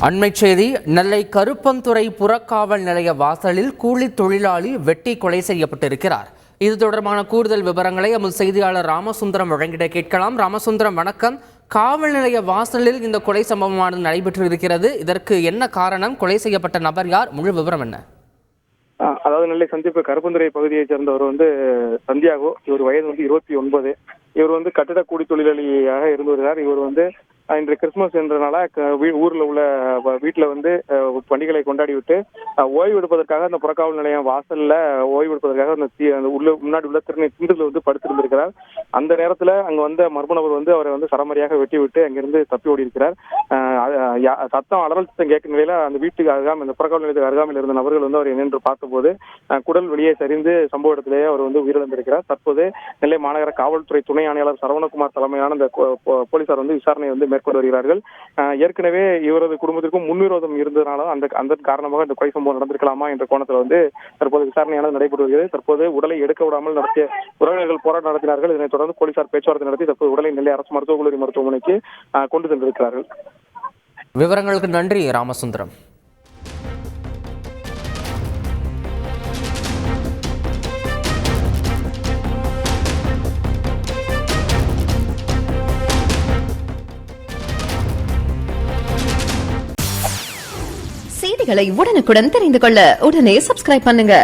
அண்மைச் செய்தி. நெல்லை கருப்பந்துறை புறக்காவல் நிலைய வாசலில் கூலி தொழிலாளி வெட்டி கொலை செய்யப்பட்டிருக்கிறார். இது தொடர்பான கூடுதல் விவரங்களை எமது செய்தியாளர் ராமசுந்தரம் வழங்கிட கேட்கலாம். ராமசுந்தரம், வணக்கம். காவல் நிலைய வாசலில் இந்த கொலை சம்பவமானது நடைபெற்று இருக்கிறது. இதற்கு என்ன காரணம்? கொலை செய்யப்பட்ட நபர் யார்? முழு விவரம் என்ன? அதாவது நெல்லை சந்திப்பு கருப்பந்துறை பகுதியை சேர்ந்தவர் சந்தியாகோ. இவர் வயது 29. இவர் கட்டிட கூலி தொழிலாளியாக இருந்து வருகிறார். இவர் இன்று கிறிஸ்துமஸ் என்றனால ஊர்ல உள்ள வீட்டுல பண்டிகைகளை கொண்டாடி விட்டு ஓய்வு எடுப்பதற்காக அந்த புறக்காவல் நிலையம் வாசல்ல ஓய்வு எடுப்பதற்காக அந்த முன்னாடி உள்ள திண்டுல படுத்திருந்திருக்கிறார். அந்த நேரத்துல அங்க வந்த மர்ம நபர் அவரை சரமாரியாக வெட்டி விட்டு அங்கிருந்து தப்பி ஓடி இருக்கிறார். அலறல் சத்தம் கேட்கும் நிலையில அந்த வீட்டுக்கு அருகாமல், இந்த புறக்காவல் நிலையத்துக்கு அருகாமையில் இருந்த நபர்கள் அவர் நின்று பார்த்தபோது குடல் வெளியே சரிந்து சம்பவ இடத்திலேயே அவர் உயிரிழந்திருக்கிறார். தற்போது நெல்லை மாநகர காவல்துறை துணை ஆணையாளர் சரவணகுமார் தலைமையிலான இந்த போலீசார் விசாரணை மேற்கொண்டு வருகிறார்கள். ஏற்கனவே இவரது குடும்பத்திற்கும் முன்விரோதம் இருந்ததுனால அந்த காரணமாக இந்த கொலை சம்பவம் நடந்திருக்கலாமா என்ற கோணத்தில் தற்போது விசாரணையானது நடைபெற்று வருகிறது. தற்போது உடலை எடுக்க விடாமல் நடத்திய உறவினர்கள் போராட்டம் நடத்தினார்கள். இதனைத் தொடர்ந்து போலீசார் பேச்சுவார்த்தை நடத்தி தற்போது உடலை நெல்லை அரசு மருத்துவக் கல்லூரி மருத்துவமனைக்கு கொண்டு சென்றிருக்கிறார்கள். விவரங்களுக்கு நன்றி ராமசுந்தரம். செய்திகளை உடனுக்குடன் தெரிந்து கொள்ள உடனே சப்ஸ்கிரைப் பண்ணுங்க.